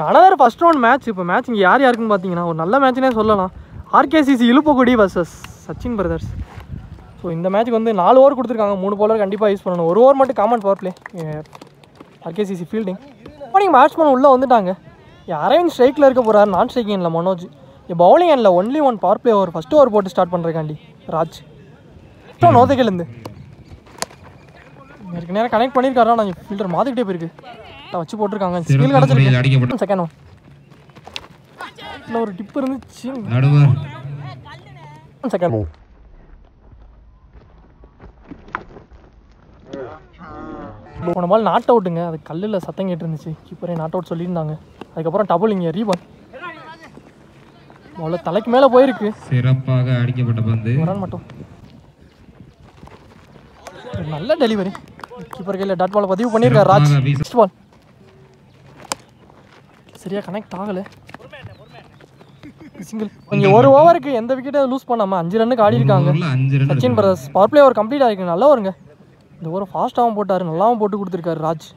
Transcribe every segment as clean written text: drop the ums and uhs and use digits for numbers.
Another first round match. இப்போ match இங்கே யார் யாருக்குன்னு பார்த்தீங்கன்னா ஒரு நல்ல மேட்ச்னே சொல்லலாம். ஆர்கேசிசி இழுப்புக்குடி வர்சஸ் சச்சின் பிரதர்ஸ். ஸோ இந்த மேட்ச்சுக்கு வந்து 4 ஓவர் கொடுத்துருக்காங்க. 3 பவுலர் கண்டிப்பாக யூஸ் பண்ணணும். 1 ஓவர் மட்டும் காமன் பவர் பிளே. ஆர்கேசிசி ஃபீல்டிங். இப்போ நீங்கள் பேட்ஸ்மேன் உள்ளே வந்துட்டாங்க. அரவிந்த் ஸ்ட்ரைக்கில் இருக்க போகிறார். நான் ஸ்ட்ரைக்கிங் இல்லை மனோஜ். பவுலிங் எண்ணில் only 1 power play over. First over போட்டு ஸ்டார்ட் பண்ணுறக்காண்டி ராஜ் நோதைக்கிலேருந்து நேரம் கனெக்ட் பண்ணியிருக்காரா. நான் ஃபீல்டர் மாற்றிக்கிட்டே போயிருக்கு. வச்சு போட்டிருக்காங்க. ஸ்கில் கிடச்சிருக்கு. செகண்ட் ஒன் இல்லை ஒரு டிப் இருந்துச்சு. செகண்ட் போன பால் நாட் அவுட்டுங்க. அது கல்லில் சத்தம் கேட்டு இருந்துச்சு. கீப்பரே நாட் அவுட் சொல்லியிருந்தாங்க. அதுக்கப்புறம் டபுள் இங்கே ரீபால். அவ்வளோ தலைக்கு மேலே போயிருக்கு. சிறப்பாக அடிக்கப்பட்ட பந்து மட்டும் நல்ல டெலிவரி. கீப்பர் கையில் டாட் பால் பதிவு பண்ணியிருக்காரு ராஜ். ஃபர்ஸ்ட் பால் சரியா கனெக்ட் ஆகலை. சிங்கிள். கொஞ்சம் 1 ஓவருக்கு எந்த விக்கெட்டை லூஸ் பண்ணாமல் 5 ரன்னுக்கு ஆடி இருக்காங்க Sachin brothers. Power play over complete ஆகிருக்கு. நல்லா வருங்க. இந்த ஓவர் ஃபாஸ்ட்டாகவும் போட்டார். நல்லாவும் போட்டு கொடுத்துருக்காரு ராஜ்.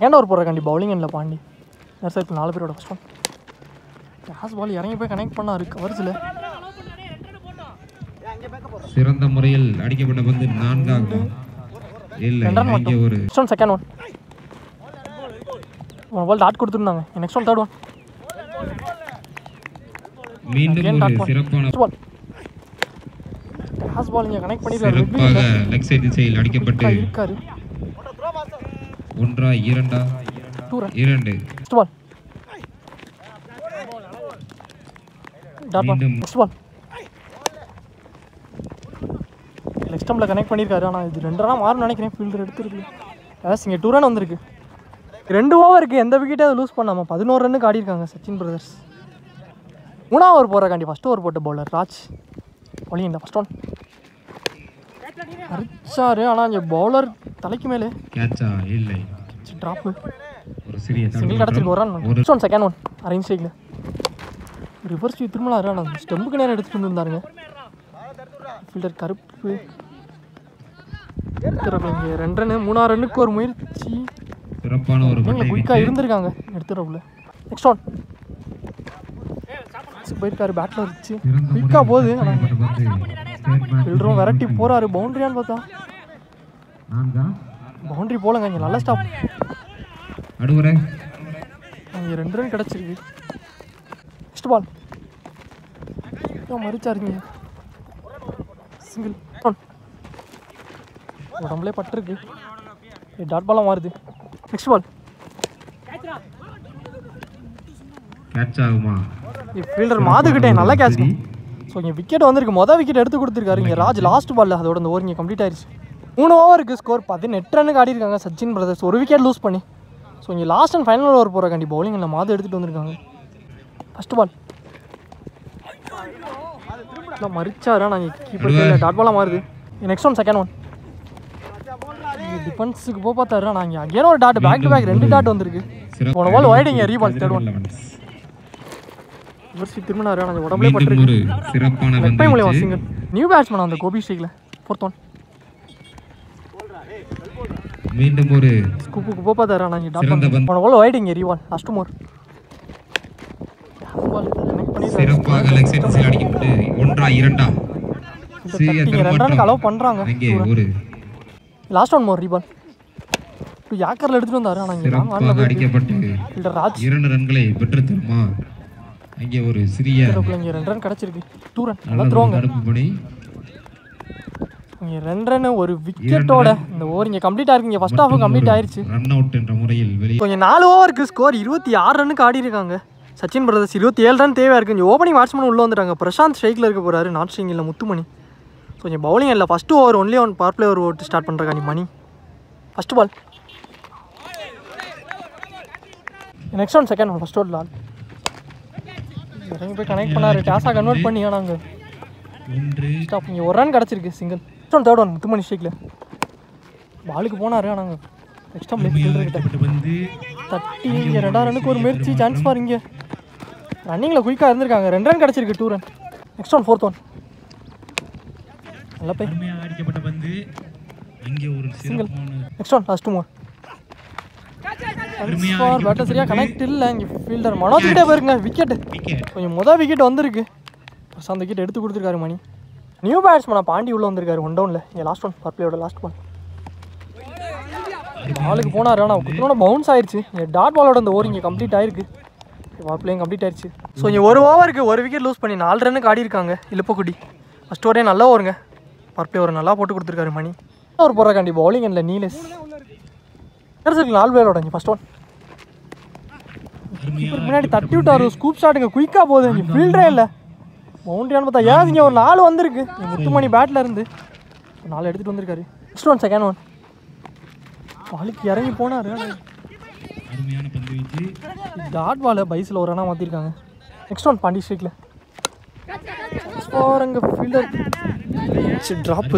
ஏன்டா ஓவர் போடுறக்காண்டி பவுலிங் எண்ணில் பாண்டி நர்சருக்கு 4 பேரோட ஃபர்ஸ்ட் ஒன். கேஸ் பால் இறங்கி போய் கனெக்ட் பண்ணாரு கவர்ஸில். சிறந்த முறையில் அடிக்கப்பட்ட பந்து 4 இல்லை. இங்கே ஒரு நெக்ஸ்ட் ஒன் செகண்ட் ஒன். ஒரு பால் டாட் கொடுத்துருந்தாங்க. Next one third one. மீண்டும் ஒரு சிறப்பான கேஸ் பால் இங்கே கனெக்ட் பண்ணிருக்காரு. சிறப்பாக லெக் சைடு திசையில் அடிக்கப்பட்டு இருக்காரு. 1 2 2 next ball dot ball. Next ball leg ஸ்டம்பில் கனெக்ட் பண்ணியிருக்காரு. ஆனால் இது 2 ரன்னாக மாறும் நினைக்கிறேன். ஃபீல்டர் எடுத்துருக்கு. அதாவது இங்கே 2 ரன் வந்திருக்கு. 2 ஓவருக்கு எந்த விக்கெட்டை அதை லூஸ் பண்ணாமல் 11 ரன்னுக்கு ஆடி இருக்காங்க சச்சின் பிரதர்ஸ். 3ஆவது ஓவர் போடுறக்காண்டி ஃபஸ்ட் ஓவர் போட்ட பவுலர் ராஜ். பவுலிங் இந்த ஃபர்ஸ்ட் ஒன் அடிச்சாரு. ஆனால் இங்கே பவுலர் தலைக்கு மேலே கேட்சா இல்லை. ட்ராப்பு. ஒரு சிறிய சிங்கிள் கிடச்சிருக்கு. 1 run. First one second one arrange ஸ்ட்ரைக்கில் ரிவர்ஸ் திருமலாரு. ஆனால் ஸ்டெம்புக்கு நேரம் எடுத்துகிட்டு வந்துருந்தாருங்க. ஃபீல்டர் கருப்பு. இங்கே 2 ரன்னு. 3ஆவது ரன்னுக்கு ஒரு முயற்சி. சிறப்பான ஒரு குயிக்காக இருந்திருக்காங்க எடுத்துறவுல. நெக்ஸ்ட் ஒன் போயிருக்காரு. பேட்டில் இருந்துச்சு குயிக்காக போகுது. ஃபீல்டரும் விரட்டி போகிறாரு. பவுண்ட்ரியான்னு பார்த்தா பவுண்ட்ரி போலங்க. இங்கே நல்ல ஸ்டாப். அங்கே 2 ரன் கிடச்சிருக்கு. நெக்ஸ்ட் பால் மறிச்சாருங்க. Single one. உடம்புலே பட்டிருக்கு. டாட் பாலாக மாறுது. நெக்ஸ்ட் பால் கேட்ச் ஆகுமா? ஃபீல்டர் மாதுக்கிட்டேன் நல்ல கேட்ச். ஸோ இங்கே விக்கெட் வந்திருக்கு. மொதல் விக்கெட் எடுத்து கொடுத்துருக்காரு இங்கே ராஜ். லாஸ்ட் பால் அதோட இந்த ஓவர் இங்கே கம்ப்ளீட் ஆயிடுச்சு. 3 ஓவருக்கு ஸ்கோர் 18 ரன்னுக்கு ஆடி இருக்காங்க சச்சின் பிரதர்ஸ். 1 விக்கெட் லூஸ் பண்ணி. ஸோ இங்கே லாஸ்ட் அண்ட் ஃபைனல் ஓவர் போகிறக்காண்டி பவுலிங்கில் மாது எடுத்துகிட்டு வந்திருக்காங்க. ஃபஸ்ட் பால் மறிச்சாரா. நாங்கள் கீப்பர் டாட் பாலாக மாறுது. Next one second one. டிஃபென்ஸுக்கு பார்த்தாரு. நான் இங்கே அகேன் ஒரு dot. Back to back 2 dot வந்திருக்கு. போன பால் வைடிங்க. ரீபால் தேர்ட் ஒன். திரும்பினாரு. நாங்கள் உடம்புலே பட்டிருக்கு. லெக் மூலியமா சிங்கிள். நியூ பேட்ஸ்மேன் அந்த கோபி ஸ்ட்ரைக்கில் 4th ஒன். மீண்டும் ஒரு ஸ்கூப்புக்கு பார்த்தாரு. நாங்கள் டாட் பண்ண போன பால் வைடிங்க. ரீபால் லாஸ்ட் மோர். சிறப்பாக லெக் சைடு திசையில் அடிக்கப்பட்டு 1 2 2 ரன்னுக்கு அலோவ் பண்ணுறாங்க. ஒரு லாஸ்ட் ஒன் மோர் ரீபால். யாக்கரில் எடுத்துகிட்டு வந்தாரு. ஆனால் அடிக்கப்பட்டு ராஜ் 2 ரன்களை பெற்று தருமா? அங்கே ஒரு சிறிய 2 ரன் கிடச்சிருக்கு. 2 ரன் நல்லா த்ரோங்க. இங்கே 2 ரன் ஒரு விக்கெட்டோட இந்த ஓவர் இங்கே கம்ப்ளீட் ஆயிருக்கு. ஃபர்ஸ்ட் ஹாஃப் கம்ப்ளீட் ஆயிடுச்சு. ரன் அவுட் என்ற முறையில் வெளியே கொஞ்சம் 4 ஓவருக்கு ஸ்கோர் 26 ரன்னுக்கு ஆடி இருக்காங்க சச்சின் பிரதர்ஸ். 27 ரன் தேவையாக இருக்குது. இங்கே ஓப்பனிங் பேட்ஸ்மேன் உள்ளே வந்துட்டாங்க. பிரசாந்த் ஸ்ட்ரைக்கில் இருக்க போகிறாரு. நாட் ஸ்ட்ரைக்கில் முத்துமணி. ஸோ இங்கே பவுலிங் இல்லை. First over only 1 power play over ஓட்டு ஸ்டார்ட் பண்ணுறாங்க Mani. First ball. Next one second one. First over Lal இறங்கி போய் கனெக்ட் பண்ணாரு. டாஸாக கன்வெர்ட் பண்ணி. நாங்கள் ஸ்டாப். இங்கே 1 ரன் கிடச்சிருக்கு. Single. Next one third one. Muthumani ஸ்ட்ரைக்கில் பாலுக்கு போனார். நாங்கள் நெக்ஸ்ட் டைம் தட்டி இங்கே 2ஆவது ரன்னுக்கு ஒரு முயற்சி. சான்ஸ் பார். இங்கே ரன்னிங்கில் குயிக்காக இருந்திருக்காங்க. 2 ரன் கிடச்சிருக்கு. 2 run. Next one 4th one. நல்ல bye single. Next one last மோர். ஃபார் பேட்டர் சரியாக கனெக்ட் இல்லை. இங்கே ஃபீல்டர் மனோஜ் கிட்டே போயிருங்க. விக்கெட்டு கொஞ்சம் விக்கெட் வந்திருக்கு. பிரசாந்த் விக்கெட் எடுத்து கொடுத்துருக்காரு மணி. நியூ பேட்ஸ்மேனா பாண்டி உள்ளே வந்திருக்காரு 1 டவுனில். இங்கே லாஸ்ட் ஒன் பர்ப்ளேயோட லாஸ்ட் பால் பாலுக்கு போனார். ஆனால் குத்தினோட பவுன்ஸ் ஆயிடுச்சு. இங்கே டாட் பாலோட அந்த ஓவர் இங்கே கம்ப்ளீட் ஆயிருக்கு. பிளேயிங் கம்ப்ளீட் ஆயிடுச்சு. ஸோ இங்கே ஒரு ஓவருக்கு 1 விக்கெட் லூஸ் பண்ணி 4 ரன்னுக்கு ஆடி இருக்காங்க இலுப்பக்குடி. ஃபஸ்ட் ஓவரே நல்லா ஓவருங்க. பர்ப்ளே ஒரு நல்லா போட்டு கொடுத்துருக்காரு மணி. ஒரு போடுறாண்டி பவுலிங் இல்லை நீலேஷ் 4 பேரோட இங்கே ஃபஸ்ட் ஒன் முன்னாடி தட்டி விட்டாரு. ஸ்கூப் ஷாட்டுங்க குயிக்காக போகுது. இங்கே ஃபீல்டரே இல்லை. பவுண்டரியான்னு பார்த்தா ஏன் இங்கே ஒரு 4 வந்திருக்கு. முத்துமணி பேட்டில் இருந்து 4 எடுத்துகிட்டு வந்திருக்காரு. ஃபஸ்ட் ஒன் செகண்ட் ஒன் பாலுக்கு இறங்கி போனார். டாட் பாலை பைஸில் ஒரு ரனாக மாற்றிருக்காங்க. நெக்ஸ்ட் ஒன் பாண்டி ஸ்ட்ரீட்டில் அங்கே fielder drop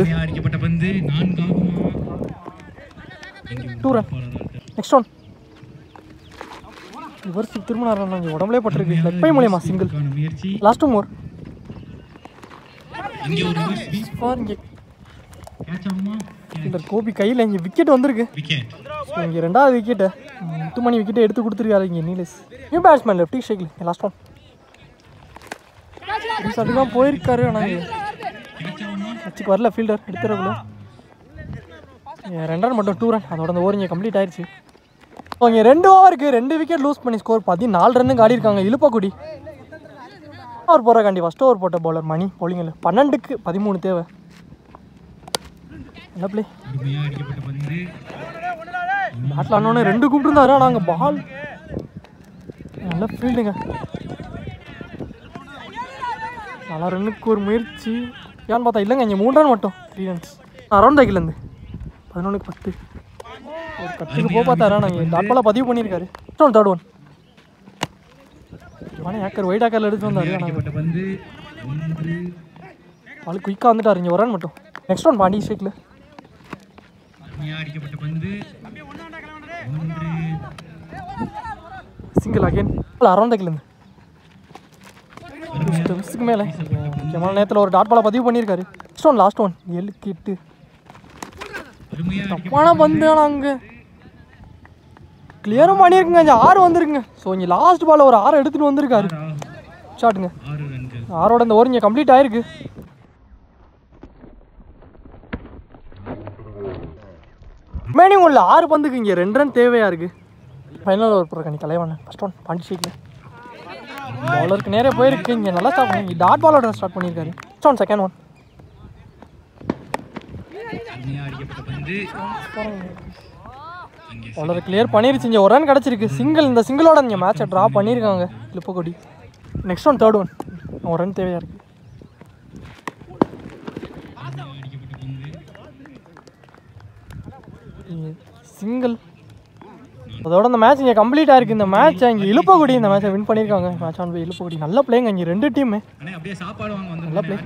2 run. Next one reverse திரும்ப இங்கே உடம்புலே பட்டிருக்கு. லெக் பை மூலியமா சிங்கிள். லாஸ்ட் மோர் இங்கே கோபி கையில் இங்கே விக்கெட் வந்திருக்கு. இங்கே 2வது விக்கெட்டு முத்துமணி விக்கெட்டை எடுத்து கொடுத்துருக்காரு. இங்கே நீலேஷ் நியூ பேட்ஸ்மேன் லெஃப்டி ஷேக்கில் லாஸ்ட் ஒன் அதுதான் போயிருக்காரு. ஆனால் வச்சுக்கு வரல ஃபீல்டர் எடுத்துறக்குள்ள 2 ரன் மட்டும் 2 ரன். அதோட அந்த ஓவர் இங்கே கம்ப்ளீட் ஆயிடுச்சு. ஸோ இங்கே 2 ஓவருக்கு 2 விக்கெட் லூஸ் பண்ணி ஸ்கோர் 14 ரன்னுக்கு ஆடி இருக்காங்க இலுப்பக்குடி. ஓவர் போடுறாண்டி ஃபஸ்ட் ஓவர் போட்ட பவுலர் மணி பவுலிங்கில் 12க்கு 13 தேவை. என்ன பிளே பேட்டில் ஆனோடனே 2 கூப்பிட்டுருந்தாரு. ஆனால் அங்கே பால் நல்ல ஃபீல்டுங்க. 4 ரன்னுக்கு ஒரு முயற்சி ஏன்னு பார்த்தா இல்லைங்க. இங்கே 3 ரன் மட்டும் 3 ரன்ஸ் அரௌண்ட் தைக்கிலேருந்து 11க்கு 10 ஒரு கட்டுக்கு போக பார்த்தாரா. நாங்கள் டாட் பாலாக பதிவு பண்ணியிருக்காரு. தேர்ட் ஒன் ஆனால் ஏக்கர் ஒயிட் ஏக்கரில் எடுத்து வந்தார். பால் குயிக்காக வந்துட்டார். இங்கே 1 ரன் மட்டும். நெக்ஸ்ட் ஒன் பாண்டி ஸ்ட்ரீட்டில் சிங்கிள் அகைன் அரௌண்ட் தைக்கிலேருந்து மிஸ்ஸுக்கு மேலே முக்கியமான நேரத்தில் ஒரு டாட் பாலை பதிவு பண்ணியிருக்காரு. நெக்ஸ்ட் ஒன் லாஸ்ட் ஒன் 7க்கு 8 தப்பான பந்து. ஆனால் அங்கே கிளியரும் பண்ணியிருக்குங்க. இங்கே 6 வந்துருக்குங்க. ஸோ இங்கே லாஸ்ட் பால் ஒரு 6 எடுத்துகிட்டு வந்திருக்காரு. ஷாட்டுங்க 6ஓட இந்த ஓவர் இங்கே கம்ப்ளீட் ஆயிருக்கு. ரிமைனிங் உள்ள 6 பந்துக்கு இங்கே 2 ரன் தேவையாக இருக்குது. ஃபைனல் ஓவர் போடுற கணி கலைவான ஃபஸ்ட் ஒன் பாண்டி ஸ்ட்ரீட்டில் பவுலருக்கு நேரே போயிருக்கு. இங்கே நல்லா ஸ்டார்ட் பண்ணி டாட் பாலோட ஸ்டார்ட் பண்ணியிருக்காரு. ஃபஸ்ட் ஒன் செகண்ட் ஒன் பவுலரை கிளியர் பண்ணிருச்சு. இங்கே 1 ரன் கிடச்சிருக்கு. சிங்கிள் இந்த சிங்கிளோட இங்கே மேட்சை ட்ரா பண்ணியிருக்காங்க Iluppakudi. Next one third one 1 run தேவையாக இருக்குது. சிங்கிள் அதோட இந்த மேட்ச் இங்கே கம்ப்ளீட் ஆயிருக்கு. இந்த மேட்ச் இங்கே இலுப்பக்குடி இந்த மேட்சை வின் பண்ணியிருக்காங்க. Match won by Iluppakkudi. நல்ல பிளேங்க இங்கே 2 டீமு நல்ல பிளே.